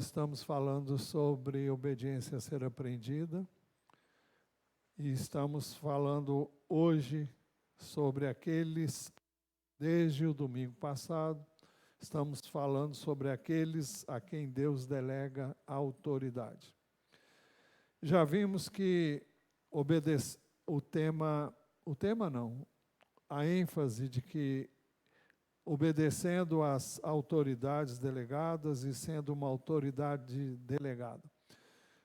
nós estamos falando sobre obediência a ser aprendida e estamos falando hoje sobre aqueles, desde o domingo passado, estamos falando sobre aqueles a quem Deus delega a autoridade. Já vimos que a ênfase de que obedecendo às autoridades delegadas e sendo uma autoridade delegada.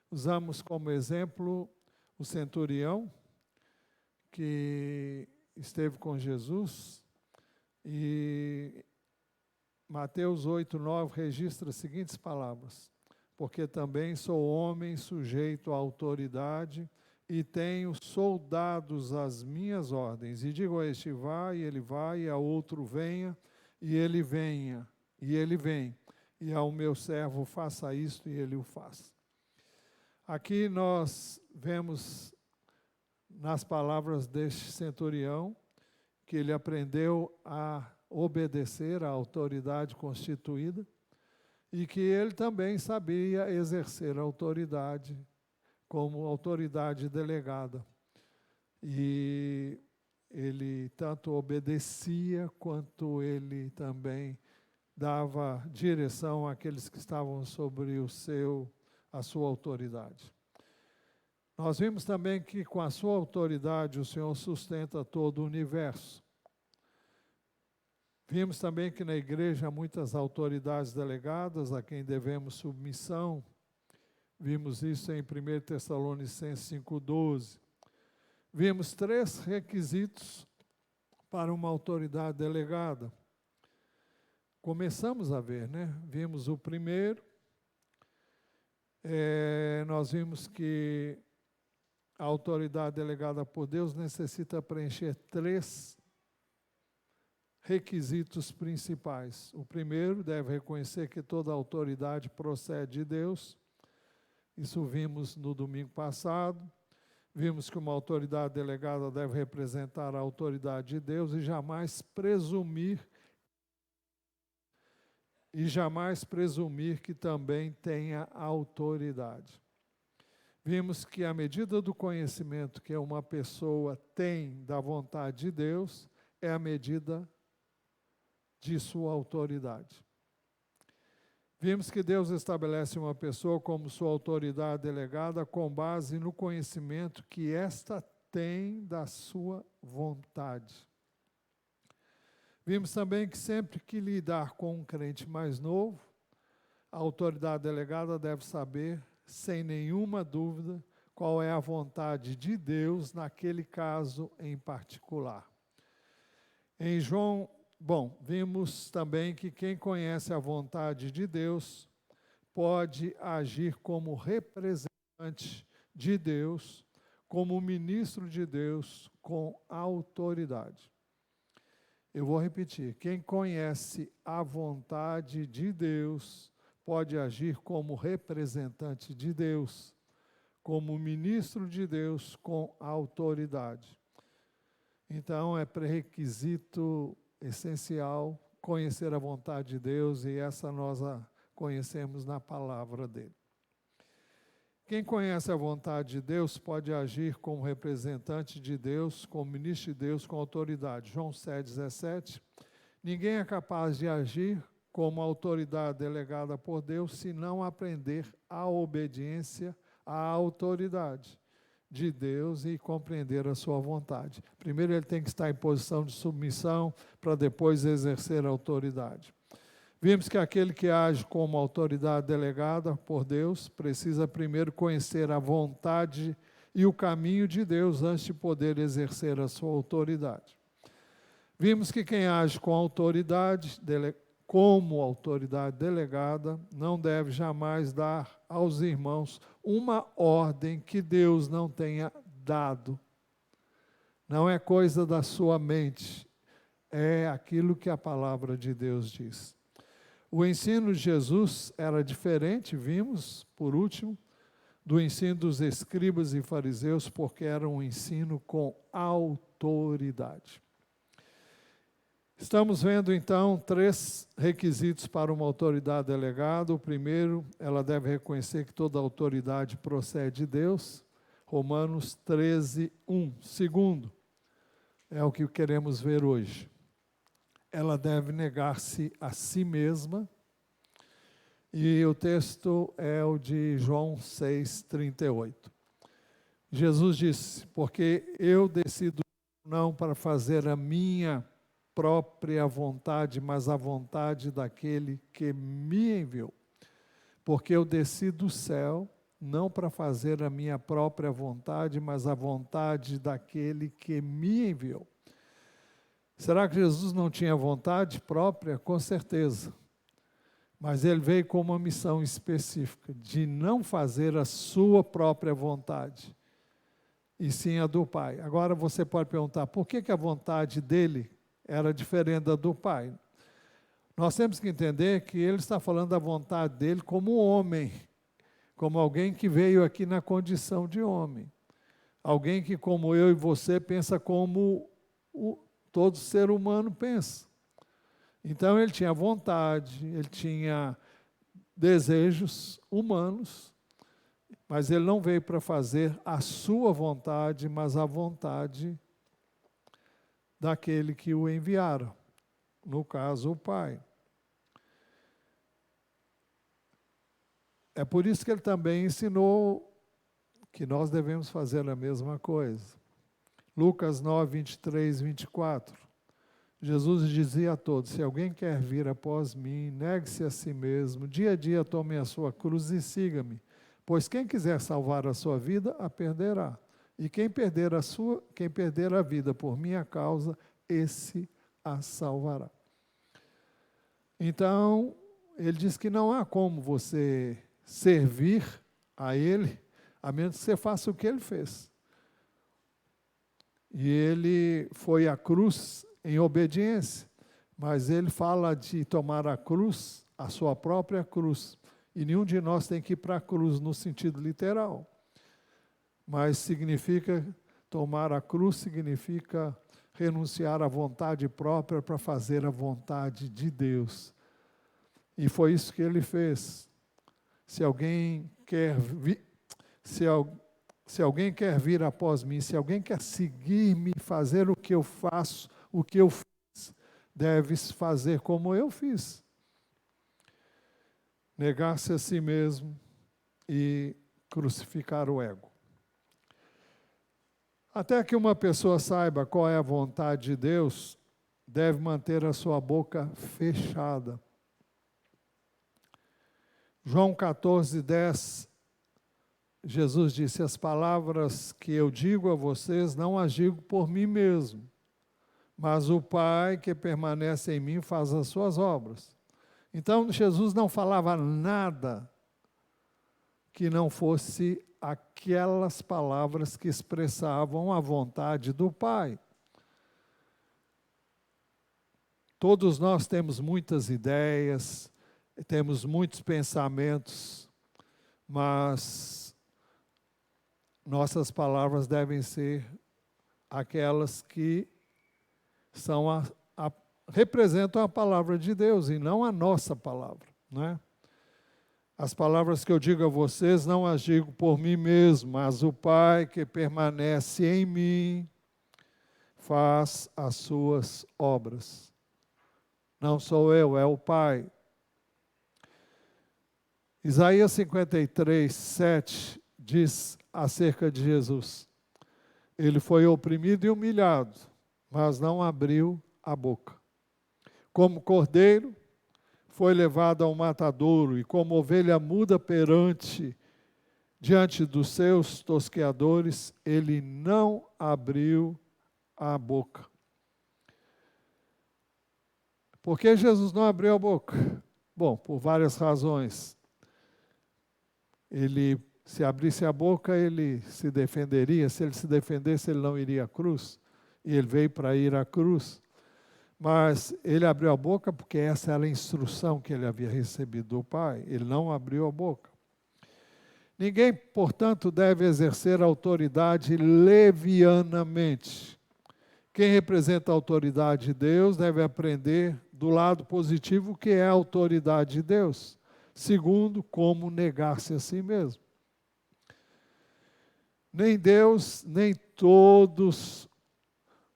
Usamos como exemplo o centurião que esteve com Jesus e Mateus 8:9 registra as seguintes palavras: porque também sou homem sujeito à autoridade e tenho soldados às minhas ordens. E digo a este vai, e ele vai, e a outro venha, e ele venha, e ele vem. E ao meu servo faça isto, e ele o faz. Aqui nós vemos nas palavras deste centurião que ele aprendeu a obedecer à autoridade constituída e que ele também sabia exercer a autoridade como autoridade delegada. E ele tanto obedecia, quanto ele também dava direção àqueles que estavam sobre a sua autoridade. Nós vimos também que com a sua autoridade o Senhor sustenta todo o universo. Vimos também que na igreja há muitas autoridades delegadas a quem devemos submissão. Vimos isso em 1 Tessalonicenses 5:12. Vimos 3 requisitos para uma autoridade delegada. Começamos a ver, né? Vimos o primeiro. Nós vimos que a autoridade delegada por Deus necessita preencher 3 requisitos principais. O primeiro, deve reconhecer que toda autoridade procede de Deus. Isso vimos no domingo passado. Vimos que uma autoridade delegada deve representar a autoridade de Deus e jamais presumir que também tenha autoridade. Vimos que a medida do conhecimento que uma pessoa tem da vontade de Deus é a medida de sua autoridade. Vimos que Deus estabelece uma pessoa como sua autoridade delegada com base no conhecimento que esta tem da sua vontade. Vimos também que sempre que lidar com um crente mais novo, a autoridade delegada deve saber, sem nenhuma dúvida, qual é a vontade de Deus naquele caso em particular. Vimos também que quem conhece a vontade de Deus pode agir como representante de Deus, como ministro de Deus, com autoridade. Eu vou repetir: quem conhece a vontade de Deus pode agir como representante de Deus, como ministro de Deus, com autoridade. Então, é pré-requisito essencial conhecer a vontade de Deus, e essa nós a conhecemos na palavra dele. Quem conhece a vontade de Deus pode agir como representante de Deus, como ministro de Deus, com autoridade. João 7,17. Ninguém é capaz de agir como autoridade delegada por Deus se não aprender a obediência à autoridade de Deus e compreender a sua vontade. Primeiro ele tem que estar em posição de submissão para depois exercer a autoridade. Vimos que aquele que age como autoridade delegada por Deus precisa primeiro conhecer a vontade e o caminho de Deus antes de poder exercer a sua autoridade. Vimos que quem age com autoridade, como autoridade delegada, não deve jamais dar aos irmãos uma ordem que Deus não tenha dado. Não é coisa da sua mente, é aquilo que a palavra de Deus diz. O ensino de Jesus era diferente, vimos, por último, do ensino dos escribas e fariseus, porque era um ensino com autoridade. Estamos vendo, então, 3 requisitos para uma autoridade delegada. O primeiro, ela deve reconhecer que toda autoridade procede de Deus. Romanos 13, 1. Segundo, é o que queremos ver hoje. Ela deve negar-se a si mesma. E o texto é o de João 6, 38. Jesus disse, porque eu decido não para fazer a minha própria vontade, mas a vontade daquele que me enviou. Porque eu desci do céu, não para fazer a minha própria vontade, mas a vontade daquele que me enviou. Será que Jesus não tinha vontade própria? Com certeza. Mas ele veio com uma missão específica, de não fazer a sua própria vontade, e sim a do Pai. Agora você pode perguntar, por que a vontade dele era diferente da do Pai? Nós temos que entender que ele está falando da vontade dele como homem, como alguém que veio aqui na condição de homem. Alguém que, como eu e você, pensa como todo ser humano pensa. Então ele tinha vontade, ele tinha desejos humanos, mas ele não veio para fazer a sua vontade, mas a vontade daquele que o enviaram, no caso o Pai. É por isso que ele também ensinou que nós devemos fazer a mesma coisa. Lucas 9, 23, 24. Jesus dizia a todos, se alguém quer vir após mim, negue-se a si mesmo, dia a dia tome a sua cruz e siga-me. Pois quem quiser salvar a sua vida, a perderá. E quem perder a vida por minha causa, esse a salvará. Então, ele diz que não há como você servir a ele, a menos que você faça o que ele fez. E ele foi à cruz em obediência, mas ele fala de tomar a cruz, a sua própria cruz. E nenhum de nós tem que ir para a cruz no sentido literal. Mas significa, tomar a cruz significa renunciar à vontade própria para fazer a vontade de Deus. E foi isso que ele fez. Se alguém quer vir após mim, se alguém quer seguir-me, fazer o que eu faço, o que eu fiz, deves fazer como eu fiz. Negar-se a si mesmo e crucificar o ego. Até que uma pessoa saiba qual é a vontade de Deus, deve manter a sua boca fechada. João 14, 10, Jesus disse, as palavras que eu digo a vocês, não as digo por mim mesmo, mas o Pai que permanece em mim faz as suas obras. Então, Jesus não falava nada que não fosse aquelas palavras que expressavam a vontade do Pai. Todos nós temos muitas ideias, temos muitos pensamentos, mas nossas palavras devem ser aquelas que representam a palavra de Deus e não a nossa palavra, né? As palavras que eu digo a vocês não as digo por mim mesmo, mas o Pai que permanece em mim faz as suas obras. Não sou eu, é o Pai. Isaías 53, 7 diz acerca de Jesus, ele foi oprimido e humilhado, mas não abriu a boca. Como cordeiro, foi levado ao matadouro, e como ovelha muda diante dos seus tosqueadores, ele não abriu a boca. Por que Jesus não abriu a boca? Bom, por várias razões. Ele, se abrisse a boca, ele se defenderia. Se ele se defendesse, ele não iria à cruz. E ele veio para ir à cruz. Mas ele abriu a boca porque essa era a instrução que ele havia recebido do Pai. Ele não abriu a boca. Ninguém, portanto, deve exercer autoridade levianamente. Quem representa a autoridade de Deus deve aprender do lado positivo o que é a autoridade de Deus. Segundo, como negar-se a si mesmo. Nem Deus, nem todos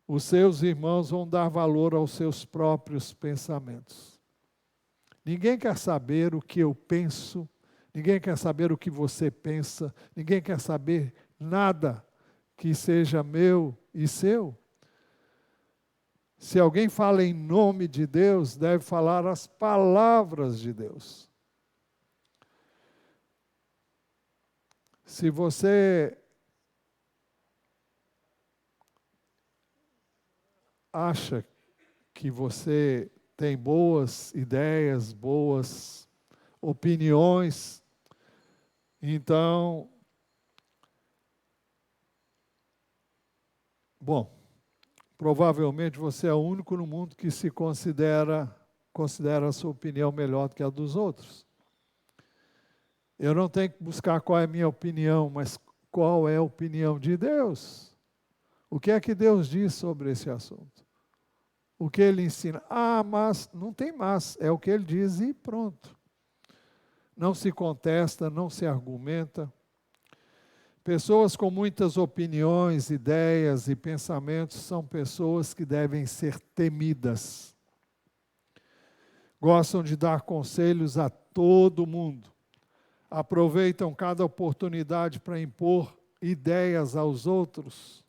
os seus irmãos vão dar valor aos seus próprios pensamentos. Ninguém quer saber o que eu penso, ninguém quer saber o que você pensa, ninguém quer saber nada que seja meu e seu. Se alguém fala em nome de Deus, deve falar as palavras de Deus. Se você acha que você tem boas ideias, boas opiniões, então, bom, provavelmente você é o único no mundo que se considera a sua opinião melhor do que a dos outros. Eu não tenho que buscar qual é a minha opinião, mas qual é a opinião de Deus. O que é que Deus diz sobre esse assunto? O que Ele ensina? Ah, mas não tem mas, é o que Ele diz e pronto. Não se contesta, não se argumenta. Pessoas com muitas opiniões, ideias e pensamentos são pessoas que devem ser temidas. Gostam de dar conselhos a todo mundo. Aproveitam cada oportunidade para impor ideias aos outros.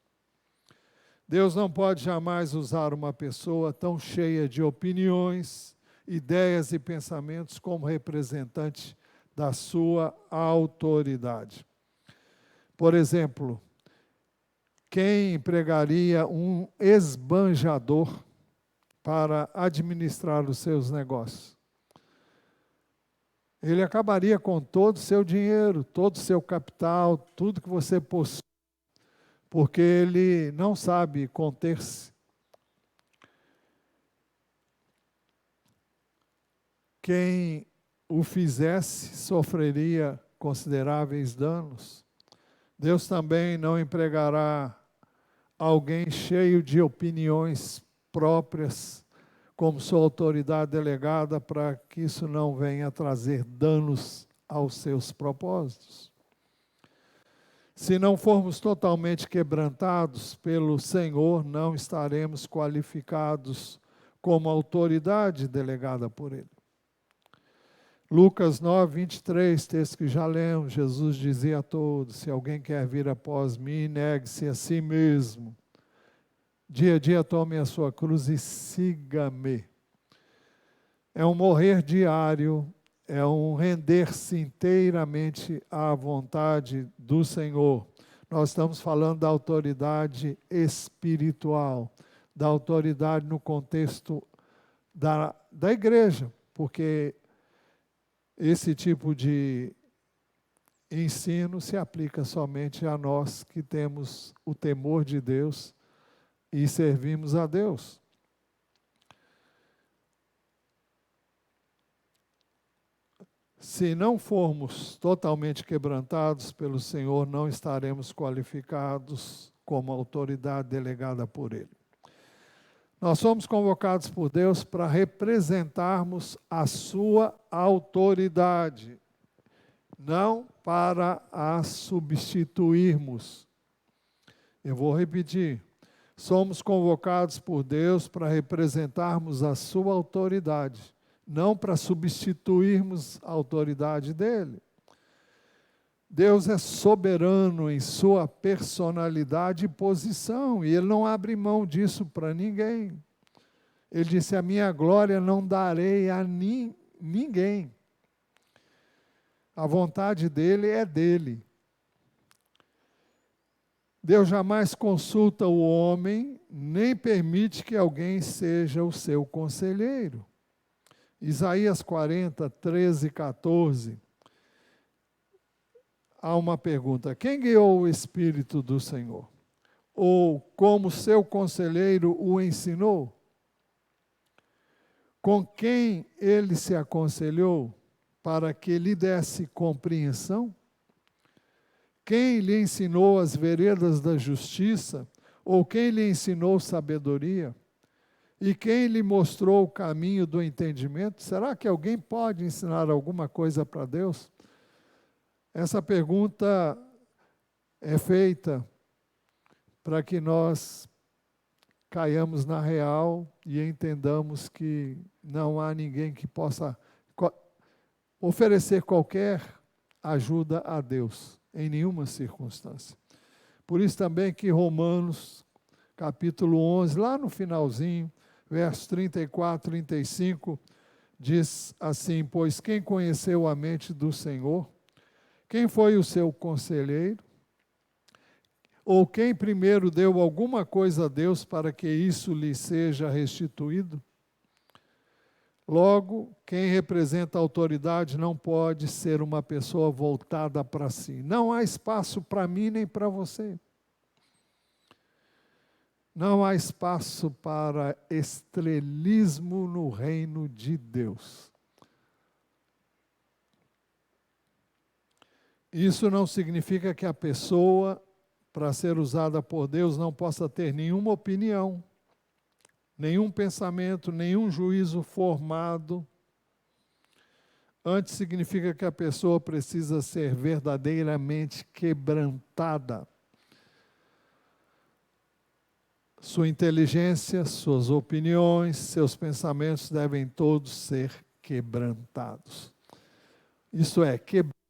Deus não pode jamais usar uma pessoa tão cheia de opiniões, ideias e pensamentos como representante da sua autoridade. Por exemplo, quem empregaria um esbanjador para administrar os seus negócios? Ele acabaria com todo o seu dinheiro, todo o seu capital, tudo que você possui, porque ele não sabe conter-se. Quem o fizesse sofreria consideráveis danos. Deus também não empregará alguém cheio de opiniões próprias como sua autoridade delegada, para que isso não venha trazer danos aos seus propósitos. Se não formos totalmente quebrantados pelo Senhor, não estaremos qualificados como autoridade delegada por Ele. Lucas 9, 23, texto que já lemos, Jesus dizia a todos: se alguém quer vir após mim, negue-se a si mesmo. Dia a dia tome a sua cruz e siga-me. É um morrer diário, é um render-se inteiramente à vontade do Senhor. Nós estamos falando da autoridade espiritual, da autoridade no contexto da igreja, porque esse tipo de ensino se aplica somente a nós que temos o temor de Deus e servimos a Deus. Se não formos totalmente quebrantados pelo Senhor, não estaremos qualificados como autoridade delegada por Ele. Nós somos convocados por Deus para representarmos a sua autoridade, não para a substituirmos. Eu vou repetir. Somos convocados por Deus para representarmos a sua autoridade, não para substituirmos a autoridade dele. Deus é soberano em sua personalidade e posição, e Ele não abre mão disso para ninguém. Ele disse: a minha glória não darei a ninguém. A vontade dele é dele. Deus jamais consulta o homem, nem permite que alguém seja o seu conselheiro. Isaías 40, 13 e 14. Há uma pergunta: quem guiou o Espírito do Senhor? Ou como seu conselheiro o ensinou? Com quem ele se aconselhou para que lhe desse compreensão? Quem lhe ensinou as veredas da justiça, Ou quem lhe ensinou sabedoria? E quem lhe mostrou o caminho do entendimento? Será que alguém pode ensinar alguma coisa para Deus? Essa pergunta é feita para que nós caiamos na real e entendamos que não há ninguém que possa oferecer qualquer ajuda a Deus, em nenhuma circunstância. Por isso também que Romanos, capítulo 11, lá no finalzinho, versos 34, 35, diz assim: pois quem conheceu a mente do Senhor? Quem foi o seu conselheiro? Ou quem primeiro deu alguma coisa a Deus para que isso lhe seja restituído? Logo, quem representa a autoridade não pode ser uma pessoa voltada para si. Não há espaço para mim nem para você. Não há espaço para estrelismo no reino de Deus. Isso não significa que a pessoa, para ser usada por Deus, não possa ter nenhuma opinião, nenhum pensamento, nenhum juízo formado. Antes significa que a pessoa precisa ser verdadeiramente quebrantada. Sua inteligência, suas opiniões, seus pensamentos devem todos ser quebrantados. Isso é, quebrados.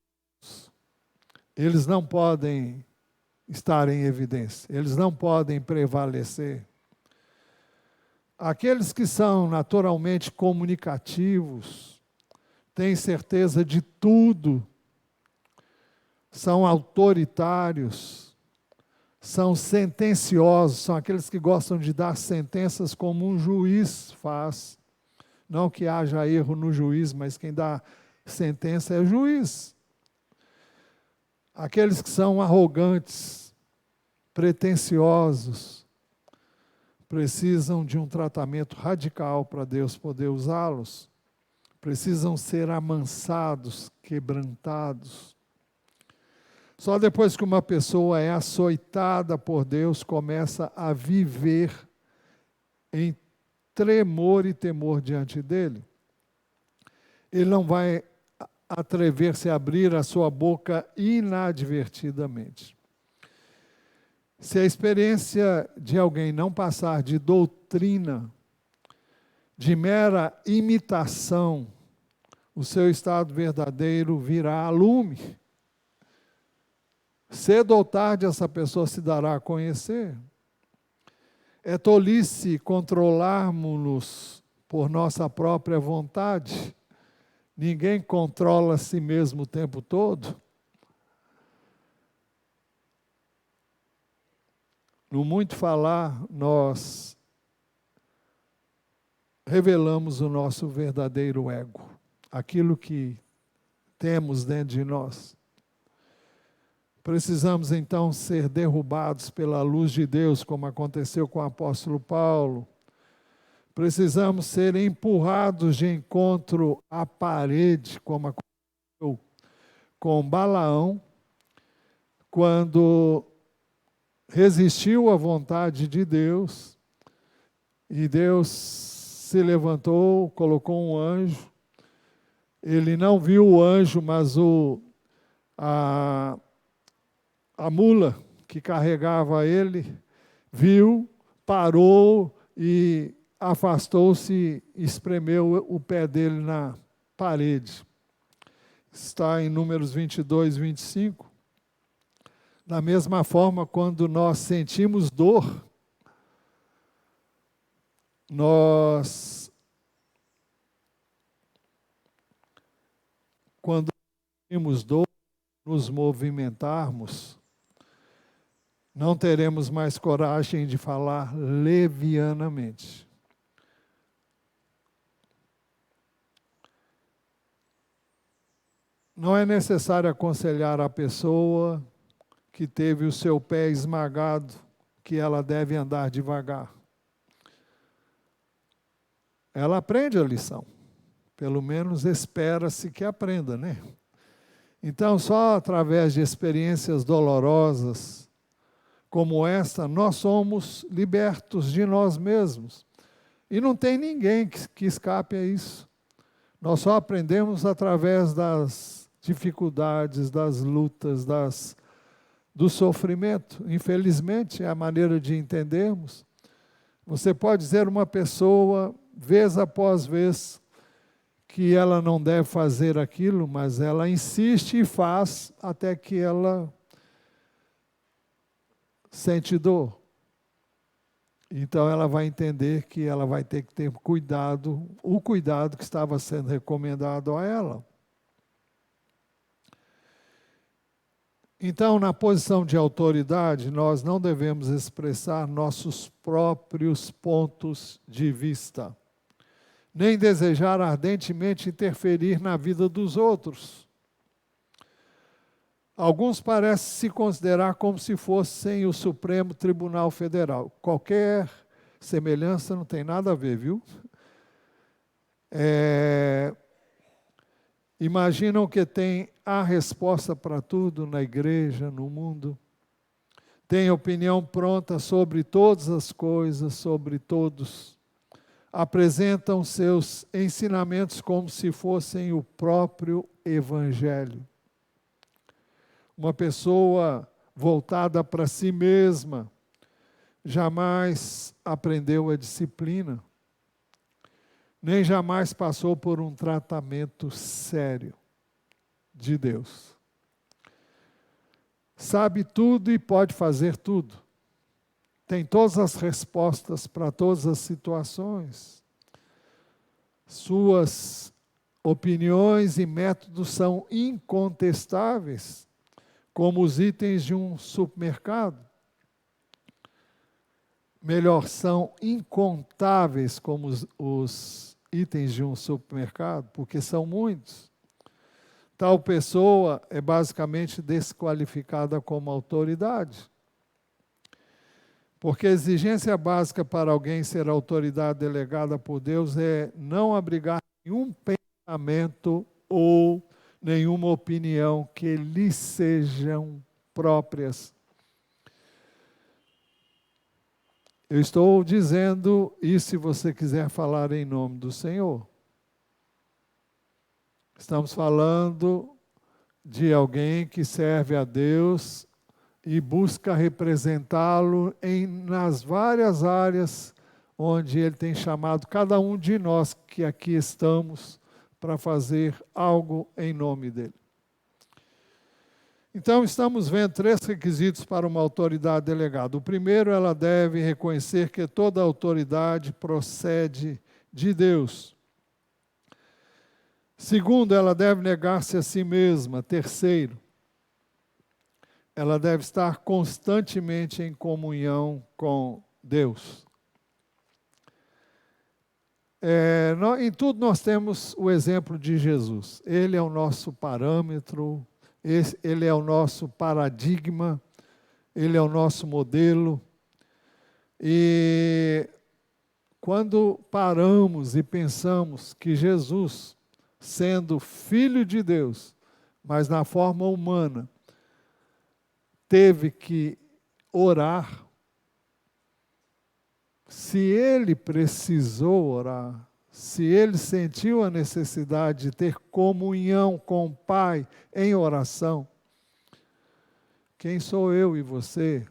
Eles não podem estar em evidência, eles não podem prevalecer. Aqueles que são naturalmente comunicativos, têm certeza de tudo, são autoritários, são sentenciosos, são aqueles que gostam de dar sentenças como um juiz faz. Não que haja erro no juiz, mas quem dá sentença é o juiz. Aqueles que são arrogantes, pretensiosos, precisam de um tratamento radical para Deus poder usá-los. Precisam ser amansados, quebrantados. Só depois que uma pessoa é açoitada por Deus, começa a viver em tremor e temor diante dele. Ele não vai atrever-se a abrir a sua boca inadvertidamente. Se a experiência de alguém não passar de doutrina, de mera imitação, o seu estado verdadeiro virá a lume. Cedo ou tarde essa pessoa se dará a conhecer. É tolice controlarmos-nos por nossa própria vontade. Ninguém controla a si mesmo o tempo todo. No muito falar, nós revelamos o nosso verdadeiro ego, aquilo que temos dentro de nós. Precisamos então ser derrubados pela luz de Deus, como aconteceu com o apóstolo Paulo. Precisamos ser empurrados de encontro à parede, como aconteceu com Balaão, quando resistiu à vontade de Deus, e Deus se levantou, colocou um anjo. Ele não viu o anjo, mas a mula que carregava ele viu, parou e afastou-se, espremeu o pé dele na parede. Está em Números 22, 25. Da mesma forma, quando nós sentimos dor, quando sentimos dor, nos movimentarmos, não teremos mais coragem de falar levianamente. Não é necessário aconselhar a pessoa que teve o seu pé esmagado, que ela deve andar devagar. Ela aprende a lição. Pelo menos espera-se que aprenda, né? Então, só através de experiências dolorosas como esta, nós somos libertos de nós mesmos. E não tem ninguém que escape a isso. Nós só aprendemos através das dificuldades, das lutas, do sofrimento. Infelizmente, é a maneira de entendermos. Você pode dizer uma pessoa, vez após vez, que ela não deve fazer aquilo, mas ela insiste e faz até que ela sente dor. Então ela vai entender que ela vai ter que ter cuidado, o cuidado que estava sendo recomendado a ela. Então, na posição de autoridade, nós não devemos expressar nossos próprios pontos de vista, nem desejar ardentemente interferir na vida dos outros. Alguns parecem se considerar como se fossem o Supremo Tribunal Federal. Qualquer semelhança não tem nada a ver, viu? Imaginam que tem a resposta para tudo na igreja, no mundo. Tem opinião pronta sobre todas as coisas, sobre todos. Apresentam seus ensinamentos como se fossem o próprio Evangelho. Uma pessoa voltada para si mesma jamais aprendeu a disciplina, nem jamais passou por um tratamento sério de Deus. Sabe tudo e pode fazer tudo. Tem todas as respostas para todas as situações. Suas opiniões e métodos são incontestáveis, como os itens de um supermercado. Melhor, são incontáveis como os itens de um supermercado, porque são muitos. Tal pessoa é basicamente desqualificada como autoridade. Porque a exigência básica para alguém ser autoridade delegada por Deus é não abrigar nenhum pensamento ou nenhuma opinião que lhe sejam próprias. Eu estou dizendo isso se você quiser falar em nome do Senhor. Estamos falando de alguém que serve a Deus e busca representá-lo nas várias áreas onde Ele tem chamado cada um de nós que aqui estamos para fazer algo em nome dEle. Então, estamos vendo 3 requisitos para uma autoridade delegada. O primeiro, ela deve reconhecer que toda autoridade procede de Deus. Segundo, ela deve negar-se a si mesma. Terceiro, ela deve estar constantemente em comunhão com Deus. Em tudo nós temos o exemplo de Jesus. Ele é o nosso parâmetro, Ele é o nosso paradigma, Ele é o nosso modelo. E quando paramos e pensamos que Jesus, sendo Filho de Deus, mas na forma humana, teve que orar, se Ele precisou orar, se Ele sentiu a necessidade de ter comunhão com o Pai em oração, quem sou eu e você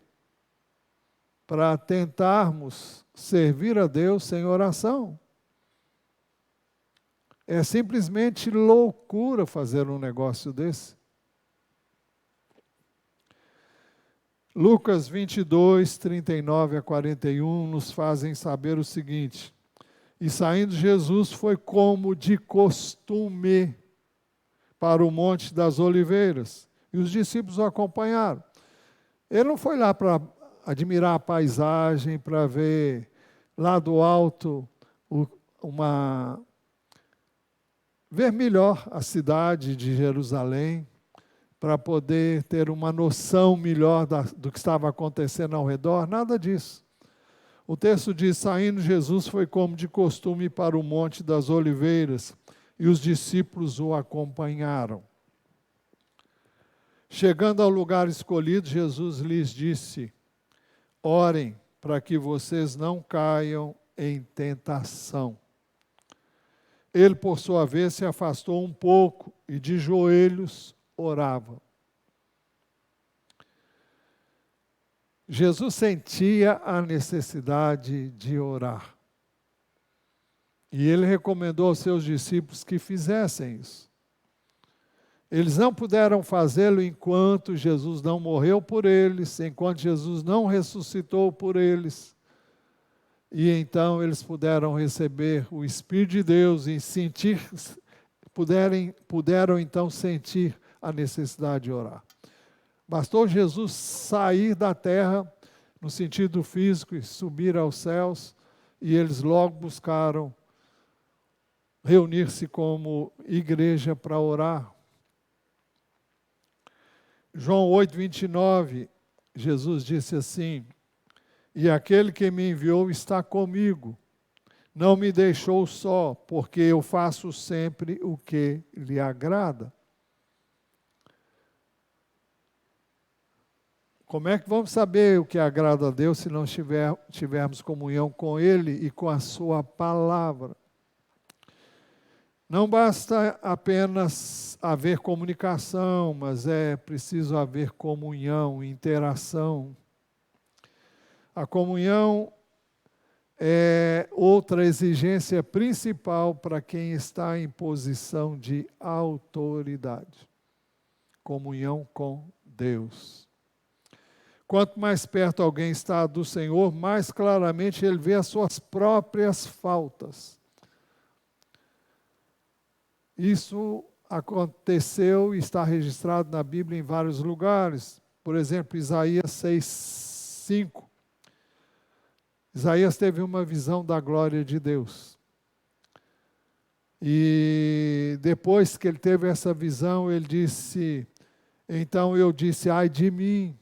para tentarmos servir a Deus sem oração? É simplesmente loucura fazer um negócio desse. Lucas 22, 39 a 41 nos fazem saber o seguinte: e saindo Jesus foi como de costume para o Monte das Oliveiras, e os discípulos o acompanharam. Ele não foi lá para admirar a paisagem, para ver lá do alto ver melhor a cidade de Jerusalém, para poder ter uma noção melhor do que estava acontecendo ao redor, nada disso. O texto diz: saindo Jesus foi como de costume para o Monte das Oliveiras, e os discípulos o acompanharam. Chegando ao lugar escolhido, Jesus lhes disse: orem para que vocês não caiam em tentação. Ele, por sua vez, se afastou um pouco e de joelhos orava. Jesus sentia a necessidade de orar. E ele recomendou aos seus discípulos que fizessem isso. Eles não puderam fazê-lo enquanto Jesus não morreu por eles, enquanto Jesus não ressuscitou por eles. E então eles puderam receber o Espírito de Deus e puderam então sentir a necessidade de orar. Bastou Jesus sair da terra, no sentido físico, e subir aos céus, e eles logo buscaram reunir-se como igreja para orar. João 8, 29, Jesus disse assim: e aquele que me enviou está comigo, não me deixou só, porque eu faço sempre o que lhe agrada. Como é que vamos saber o que agrada a Deus se não tivermos comunhão com Ele e com a Sua palavra? Não basta apenas haver comunicação, mas é preciso haver comunhão, interação. A comunhão é outra exigência principal para quem está em posição de autoridade. Comunhão com Deus. Quanto mais perto alguém está do Senhor, mais claramente ele vê as suas próprias faltas. Isso aconteceu e está registrado na Bíblia em vários lugares. Por exemplo, Isaías 6:5. Isaías teve uma visão da glória de Deus. E depois que ele teve essa visão, ele disse: então eu disse, ai de mim,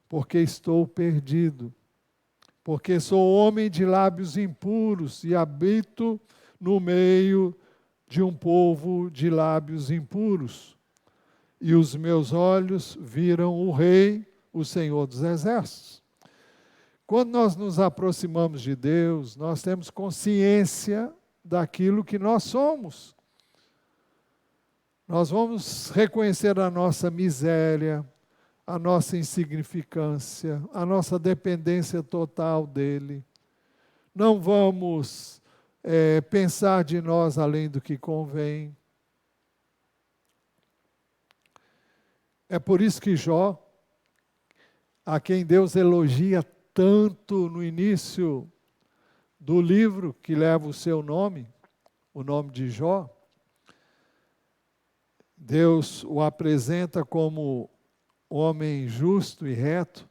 porque estou perdido, porque sou homem de lábios impuros e habito no meio de um povo de lábios impuros. E os meus olhos viram o Rei, o Senhor dos Exércitos. Quando nós nos aproximamos de Deus, nós temos consciência daquilo que nós somos. Nós vamos reconhecer a nossa miséria, a nossa insignificância, a nossa dependência total dEle. Não vamos pensar de nós além do que convém. É por isso que Jó, a quem Deus elogia tanto no início do livro que leva o seu nome, o nome de Jó, Deus o apresenta como homem justo e reto,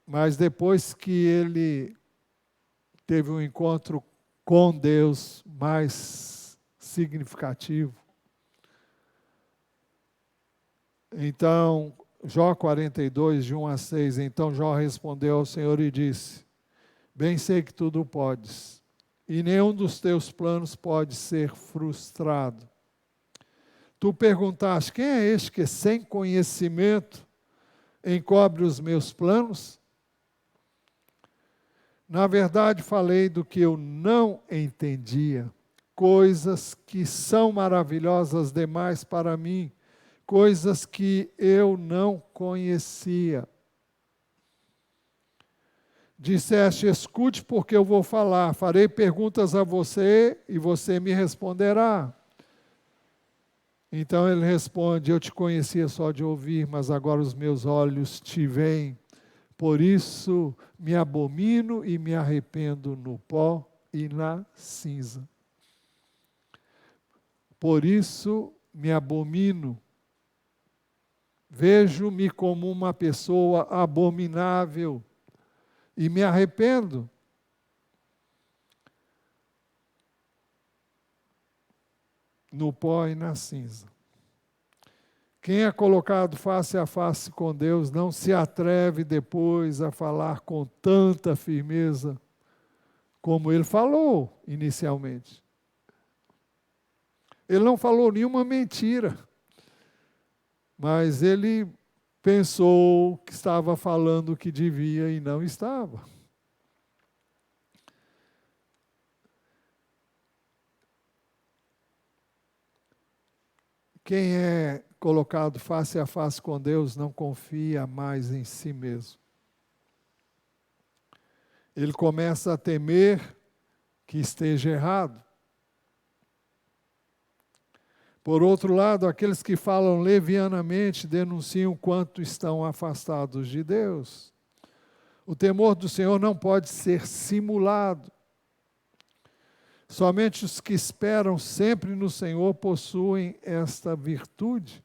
mas depois que ele teve um encontro com Deus mais significativo, então, Jó 42, de 1 a 6, então Jó respondeu ao Senhor e disse: bem sei que tudo podes, e nenhum dos teus planos pode ser frustrado. Tu perguntaste, quem é este que sem conhecimento encobre os meus planos? Na verdade, falei do que eu não entendia, coisas que são maravilhosas demais para mim, coisas que eu não conhecia. Disseste, escute porque eu vou falar, farei perguntas a você e você me responderá. Então ele responde, eu te conhecia só de ouvir, mas agora os meus olhos te veem. Por isso me abomino e me arrependo no pó e na cinza. Por isso me abomino. Vejo-me como uma pessoa abominável e me arrependo. No pó e na cinza. Quem é colocado face a face com Deus não se atreve depois a falar com tanta firmeza como ele falou inicialmente. Ele não falou nenhuma mentira, mas ele pensou que estava falando o que devia e não estava. Quem é colocado face a face com Deus não confia mais em si mesmo. Ele começa a temer que esteja errado. Por outro lado, aqueles que falam levianamente denunciam quanto estão afastados de Deus. O temor do Senhor não pode ser simulado. Somente os que esperam sempre no Senhor possuem esta virtude.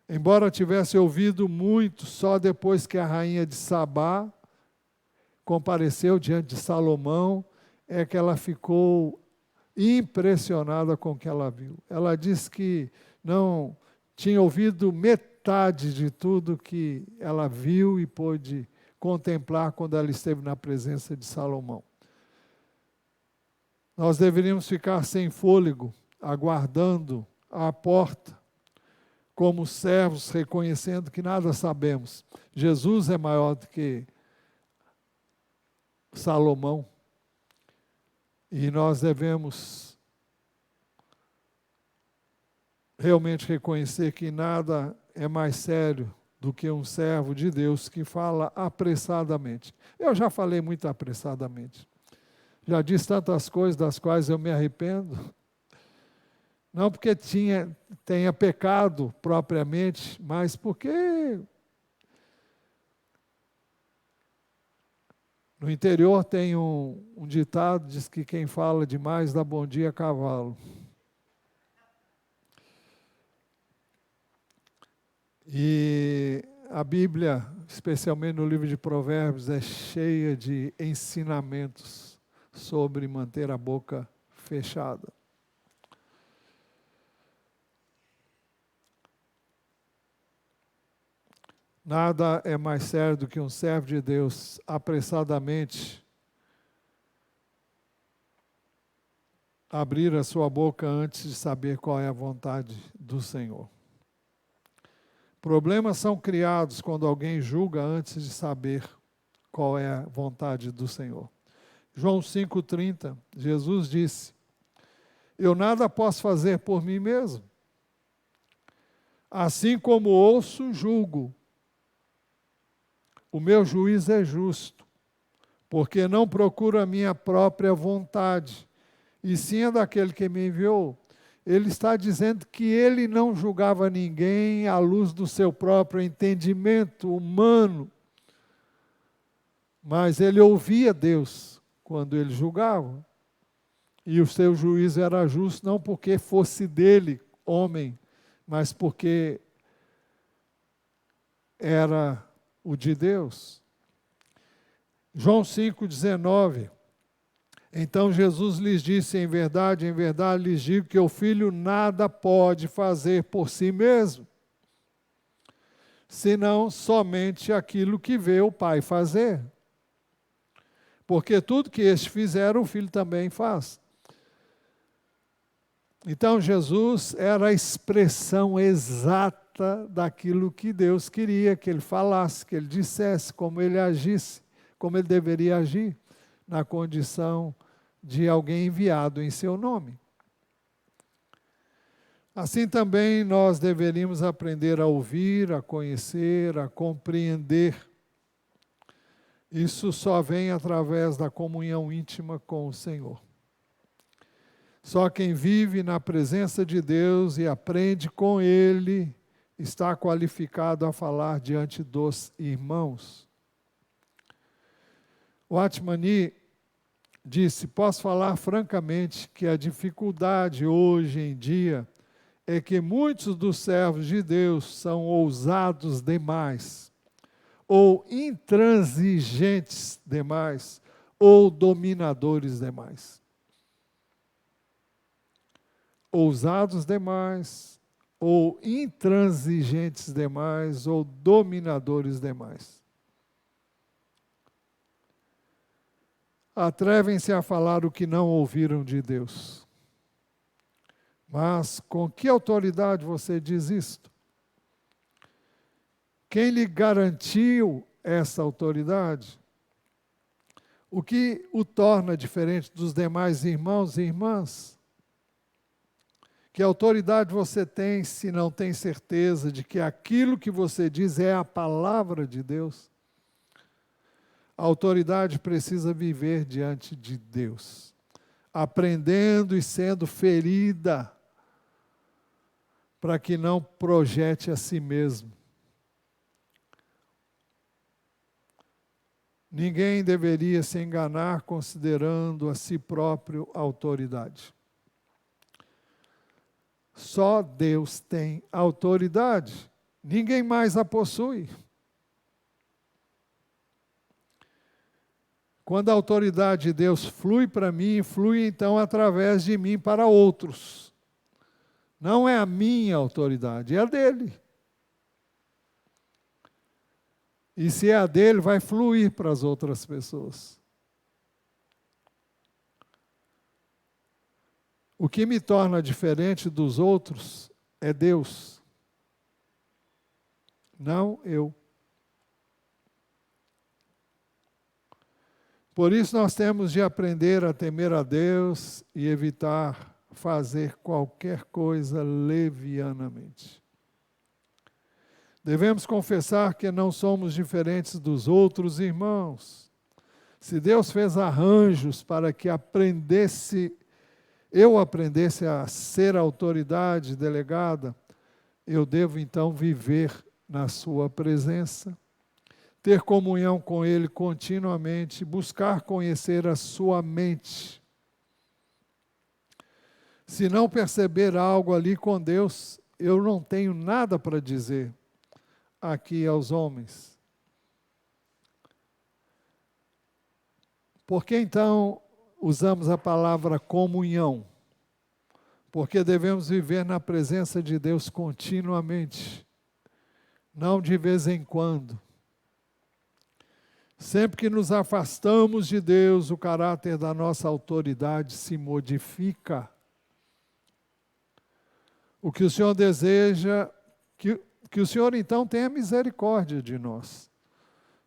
Embora tivesse ouvido muito, só depois que a rainha de Sabá compareceu diante de Salomão, é que ela ficou impressionada com o que ela viu. Ela disse que não tinha ouvido metade de tudo que ela viu e pôde contemplar quando ela esteve na presença de Salomão. Nós deveríamos ficar sem fôlego, aguardando à porta, como servos, reconhecendo que nada sabemos. Jesus é maior do que Salomão. E nós devemos realmente reconhecer que nada é mais sério do que um servo de Deus que fala apressadamente. Eu já falei muito apressadamente. Já disse tantas coisas das quais eu me arrependo. Não porque tenha pecado propriamente, mas porque no interior tem um ditado, diz que quem fala demais dá bom dia a cavalo. E a Bíblia, especialmente no livro de Provérbios, é cheia de ensinamentos sobre manter a boca fechada. Nada é mais sério do que um servo de Deus apressadamente abrir a sua boca antes de saber qual é a vontade do Senhor. Problemas são criados quando alguém julga antes de saber qual é a vontade do Senhor. João 5,30, Jesus disse: eu nada posso fazer por mim mesmo. Assim como ouço, julgo. O meu juízo é justo, porque não procuro a minha própria vontade, e sim a daquele que me enviou. Ele está dizendo que ele não julgava ninguém à luz do seu próprio entendimento humano, mas ele ouvia Deus quando ele julgava. E o seu juízo era justo, não porque fosse dele, homem, mas porque era o de Deus. João 5,19. Então Jesus lhes disse: em verdade lhes digo que o filho nada pode fazer por si mesmo, senão somente aquilo que vê o Pai fazer. Porque tudo que este fizer, o filho também faz. Então Jesus era a expressão exata daquilo que Deus queria que ele falasse, que ele dissesse, como ele agisse, como ele deveria agir, na condição de alguém enviado em seu nome. Assim também nós deveríamos aprender a ouvir, a conhecer, a compreender. Isso só vem através da comunhão íntima com o Senhor. Só quem vive na presença de Deus e aprende com Ele está qualificado a falar diante dos irmãos. O Atmani disse: posso falar francamente que a dificuldade hoje em dia é que muitos dos servos de Deus são ousados demais, ou intransigentes demais, ou dominadores demais. Ousados demais, ou intransigentes demais, ou dominadores demais. Atrevem-se a falar o que não ouviram de Deus. Mas com que autoridade você diz isto? Quem lhe garantiu essa autoridade? O que o torna diferente dos demais irmãos e irmãs? Que autoridade você tem se não tem certeza de que aquilo que você diz é a palavra de Deus? A autoridade precisa viver diante de Deus, aprendendo e sendo ferida, para que não projete a si mesmo. Ninguém deveria se enganar considerando a si próprio autoridade. Só Deus tem autoridade, ninguém mais a possui. Quando a autoridade de Deus flui para mim, flui então através de mim para outros. Não é a minha autoridade, é a dele. E se é a dele, vai fluir para as outras pessoas. O que me torna diferente dos outros é Deus, não eu. Por isso nós temos de aprender a temer a Deus e evitar fazer qualquer coisa levianamente. Devemos confessar que não somos diferentes dos outros irmãos. Se Deus fez arranjos para que eu aprendesse a ser autoridade delegada, eu devo então viver na sua presença, ter comunhão com Ele continuamente, buscar conhecer a sua mente. Se não perceber algo ali com Deus, eu não tenho nada para dizer aqui aos homens. Por que então usamos a palavra comunhão? Porque devemos viver na presença de Deus continuamente, não de vez em quando. Sempre que nos afastamos de Deus, o caráter da nossa autoridade se modifica. O que o Senhor deseja, que o Senhor então tenha misericórdia de nós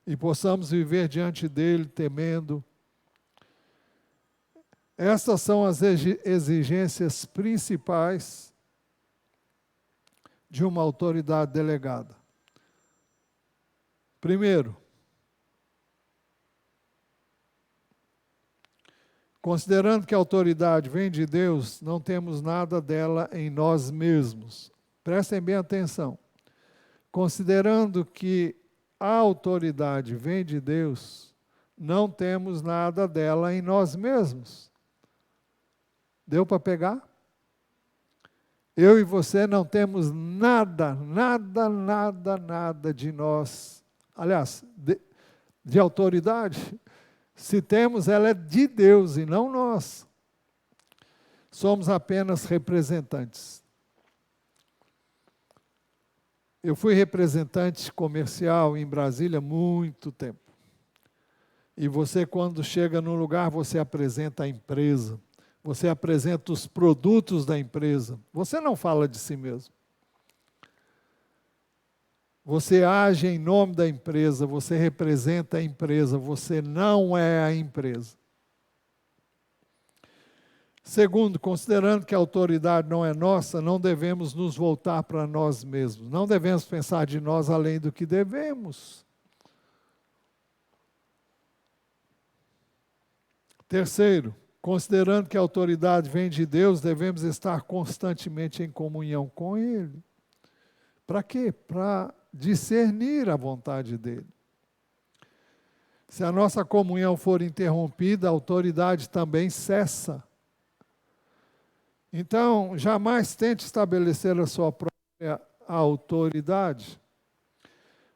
e possamos viver diante dEle temendo. Estas são as exigências principais de uma autoridade delegada. Primeiro, considerando que a autoridade vem de Deus, não temos nada dela em nós mesmos. Prestem bem atenção. Considerando que a autoridade vem de Deus, não temos nada dela em nós mesmos. Deu para pegar? Eu e você não temos nada de nós. Aliás, de autoridade. Se temos, ela é de Deus e não nós. Somos apenas representantes. Eu fui representante comercial em Brasília há muito tempo. E você, quando chega num lugar, você apresenta a empresa. Você apresenta os produtos da empresa. Você não fala de si mesmo. Você age em nome da empresa, você representa a empresa, você não é a empresa. Segundo, considerando que a autoridade não é nossa, não devemos nos voltar para nós mesmos. Não devemos pensar de nós além do que devemos. Terceiro, considerando que a autoridade vem de Deus, devemos estar constantemente em comunhão com Ele. Para quê? Para discernir a vontade dEle. Se a nossa comunhão for interrompida, a autoridade também cessa. Então, jamais tente estabelecer a sua própria autoridade.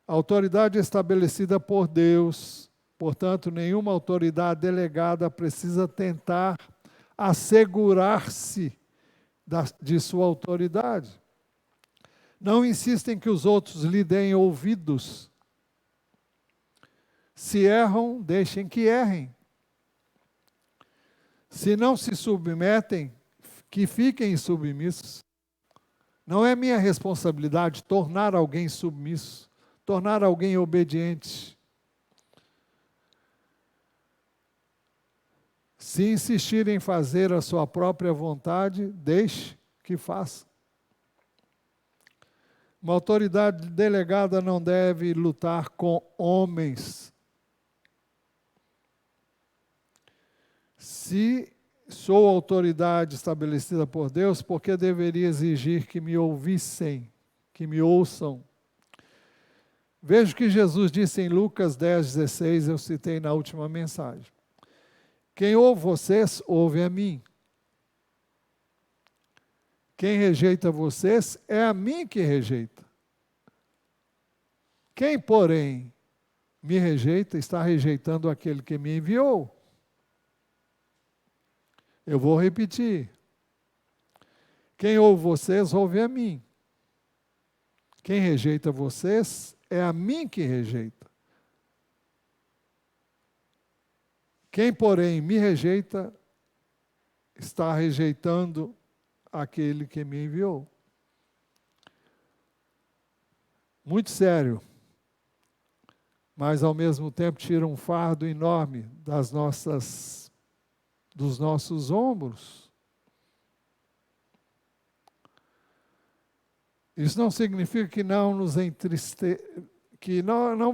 A autoridade é estabelecida por Deus, portanto, nenhuma autoridade delegada precisa tentar assegurar-se de sua autoridade. Não insistem que os outros lhe deem ouvidos. Se erram, deixem que errem. Se não se submetem, que fiquem submissos. Não é minha responsabilidade tornar alguém submisso, tornar alguém obediente. Se insistir em fazer a sua própria vontade, deixe que faça. Uma autoridade delegada não deve lutar com homens. Se sou autoridade estabelecida por Deus, por que deveria exigir que me ouvissem, que me ouçam? Veja o que Jesus disse em Lucas 10,16, eu citei na última mensagem. Quem ouve vocês, ouve a mim. Quem rejeita vocês, é a mim que rejeita. Quem, porém, me rejeita, está rejeitando aquele que me enviou. Eu vou repetir. Quem ouve vocês, ouve a mim. Quem rejeita vocês, é a mim que rejeita. Quem, porém, me rejeita, está rejeitando aquele que me enviou. Muito sério, mas ao mesmo tempo tira um fardo enorme dos nossos ombros. Isso não significa que não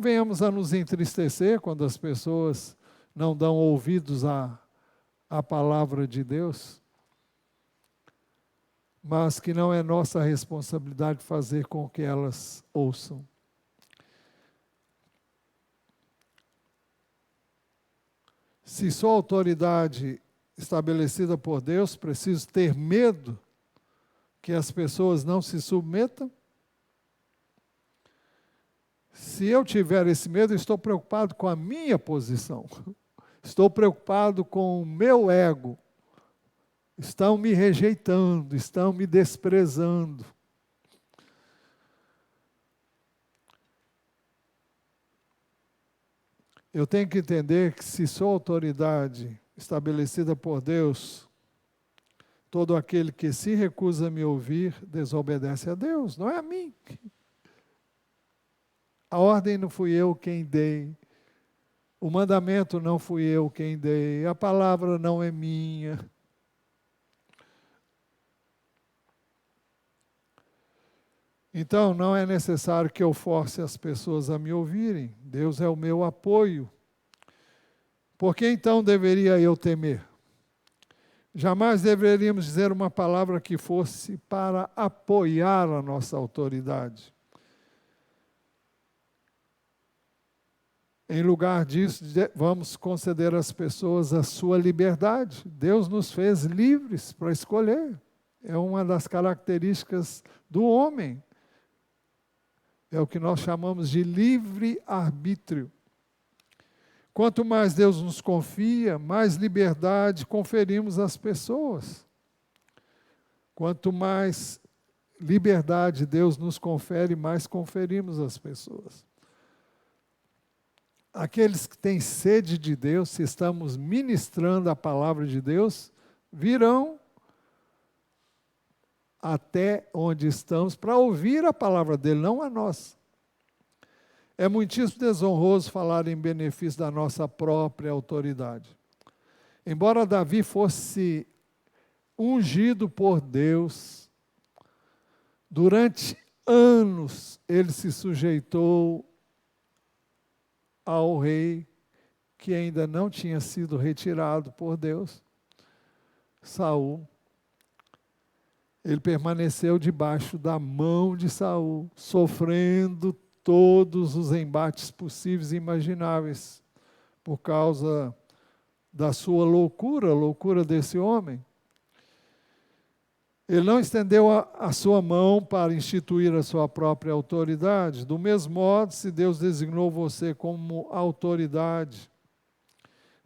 venhamos a nos entristecer quando as pessoas não dão ouvidos à palavra de Deus, mas que não é nossa responsabilidade fazer com que elas ouçam. Se sou autoridade estabelecida por Deus, preciso ter medo que as pessoas não se submetam? Se eu tiver esse medo, estou preocupado com a minha posição. Estou preocupado com o meu ego. Estão me rejeitando, estão me desprezando. Eu tenho que entender que se sou autoridade estabelecida por Deus, todo aquele que se recusa a me ouvir, desobedece a Deus, não é a mim. A ordem não fui eu quem dei. O mandamento não fui eu quem dei. A palavra não é minha. Então, não é necessário que eu force as pessoas a me ouvirem. Deus é o meu apoio. Por que então deveria eu temer? Jamais deveríamos dizer uma palavra que fosse para apoiar a nossa autoridade. Em lugar disso, vamos conceder às pessoas a sua liberdade. Deus nos fez livres para escolher. É uma das características do homem. É o que nós chamamos de livre-arbítrio. Quanto mais Deus nos confia, mais liberdade conferimos às pessoas. Quanto mais liberdade Deus nos confere, mais conferimos às pessoas. Aqueles que têm sede de Deus, se estamos ministrando a palavra de Deus, virão até onde estamos para ouvir a palavra dele, não a nossa. É muitíssimo desonroso falar em benefício da nossa própria autoridade. Embora Davi fosse ungido por Deus, durante anos ele se sujeitou ao rei que ainda não tinha sido retirado por Deus, Saul. Ele permaneceu debaixo da mão de Saul, sofrendo todos os embates possíveis e imagináveis, por causa da sua loucura, a loucura desse homem. Ele não estendeu a sua mão para instituir a sua própria autoridade. Do mesmo modo, se Deus designou você como autoridade,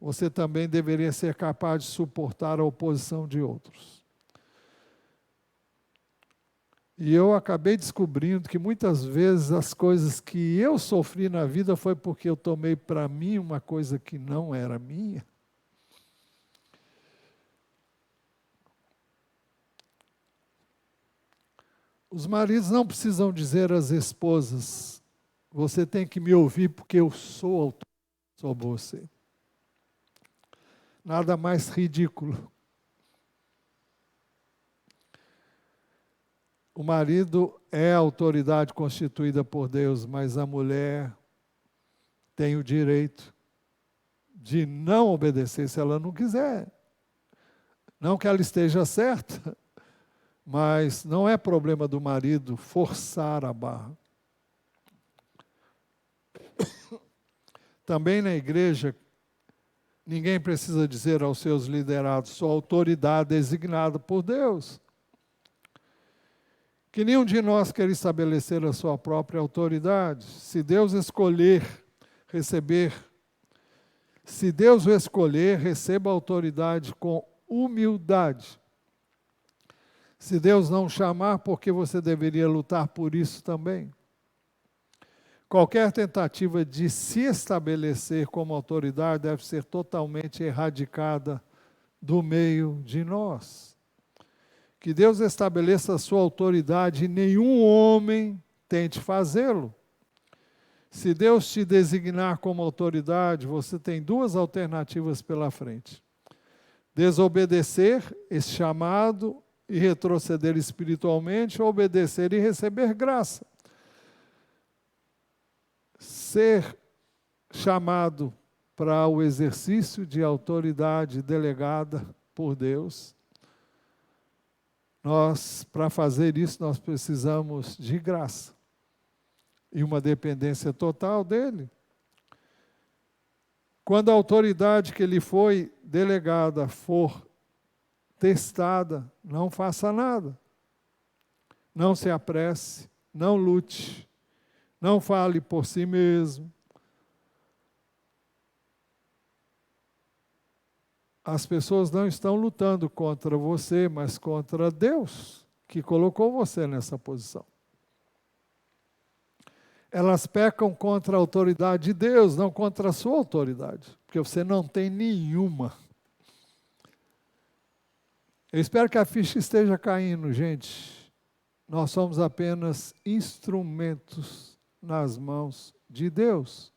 você também deveria ser capaz de suportar a oposição de outros. E eu acabei descobrindo que muitas vezes as coisas que eu sofri na vida foi porque eu tomei para mim uma coisa que não era minha. Os maridos não precisam dizer às esposas Você tem que me ouvir porque eu sou autor sobre você. Nada mais ridículo. O marido é a autoridade constituída por Deus, mas a mulher tem o direito de não obedecer se ela não quiser. Não que ela esteja certa, mas não é problema do marido forçar a barra. Também na igreja, ninguém precisa dizer aos seus liderados, sua autoridade designada por Deus. Que nenhum de nós quer estabelecer a sua própria autoridade. Se Deus escolher receber, se Deus o escolher, receba a autoridade com humildade. Se Deus não chamar, porque você deveria lutar por isso também. Qualquer tentativa de se estabelecer como autoridade deve ser totalmente erradicada do meio de nós. Que Deus estabeleça a sua autoridade e nenhum homem tente fazê-lo. Se Deus te designar como autoridade, você tem duas alternativas pela frente. Desobedecer esse chamado e retroceder espiritualmente, ou obedecer e receber graça. Ser chamado para o exercício de autoridade delegada por Deus, para fazer isso, nós precisamos de graça e uma dependência total dele. Quando a autoridade que lhe foi delegada for testada, não faça nada. Não se apresse, não lute, não fale por si mesmo. As pessoas não estão lutando contra você, mas contra Deus, que colocou você nessa posição. Elas pecam contra a autoridade de Deus, não contra a sua autoridade, porque você não tem nenhuma. Eu espero que a ficha esteja caindo, gente. Nós somos apenas instrumentos nas mãos de Deus.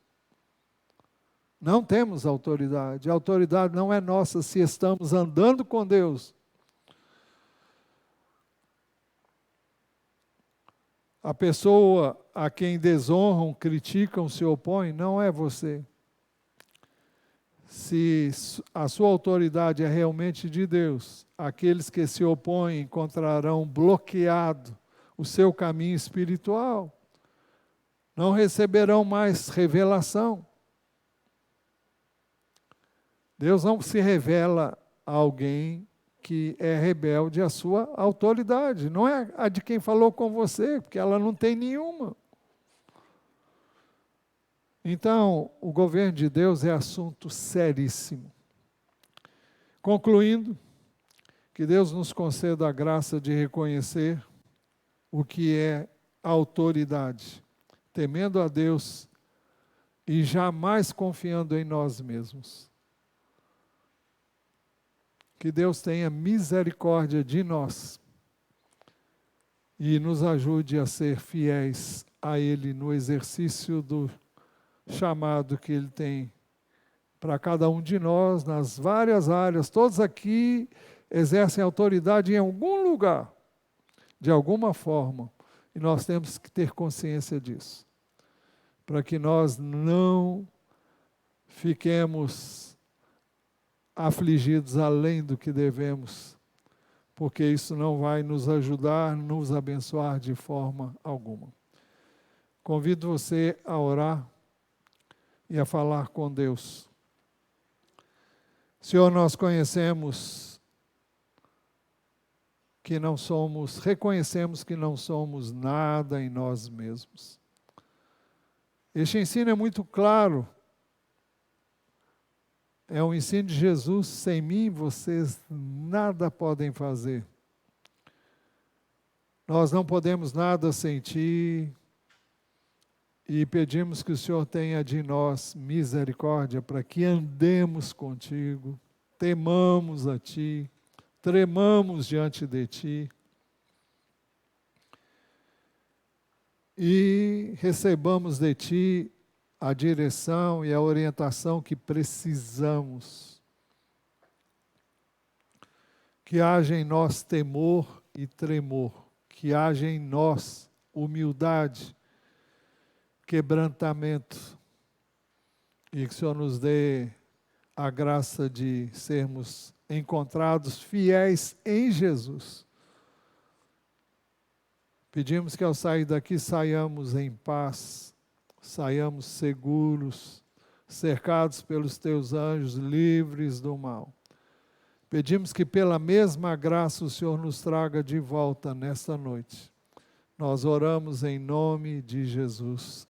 Não temos autoridade. A autoridade não é nossa se estamos andando com Deus. A pessoa a quem desonram, criticam, se opõem, não é você. Se a sua autoridade é realmente de Deus, aqueles que se opõem encontrarão bloqueado o seu caminho espiritual. Não receberão mais revelação. Deus não se revela a alguém que é rebelde à sua autoridade. Não é a de quem falou com você, porque ela não tem nenhuma. Então, o governo de Deus é assunto seríssimo. Concluindo, que Deus nos conceda a graça de reconhecer o que é autoridade, temendo a Deus e jamais confiando em nós mesmos. Que Deus tenha misericórdia de nós e nos ajude a ser fiéis a Ele no exercício do chamado que Ele tem para cada um de nós, nas várias áreas. Todos aqui exercem autoridade em algum lugar, de alguma forma, e nós temos que ter consciência disso, para que nós não fiquemos afligidos além do que devemos, porque isso não vai nos ajudar, nos abençoar de forma alguma. Convido você a orar e a falar com Deus. Senhor, nós reconhecemos que não somos nada em nós mesmos. Este ensino é muito claro. É um ensino de Jesus: sem mim vocês nada podem fazer. Nós não podemos nada sem Ti e pedimos que o Senhor tenha de nós misericórdia para que andemos contigo, temamos a Ti, tremamos diante de Ti. e recebamos de Ti a direção e a orientação que precisamos. Que haja em nós temor e tremor, que haja em nós humildade, quebrantamento, e que o Senhor nos dê a graça de sermos encontrados fiéis em Jesus. Pedimos que ao sair daqui saiamos em paz, saiamos seguros, cercados pelos Teus anjos, livres do mal. Pedimos que pela mesma graça o Senhor nos traga de volta nesta noite. Nós oramos em nome de Jesus.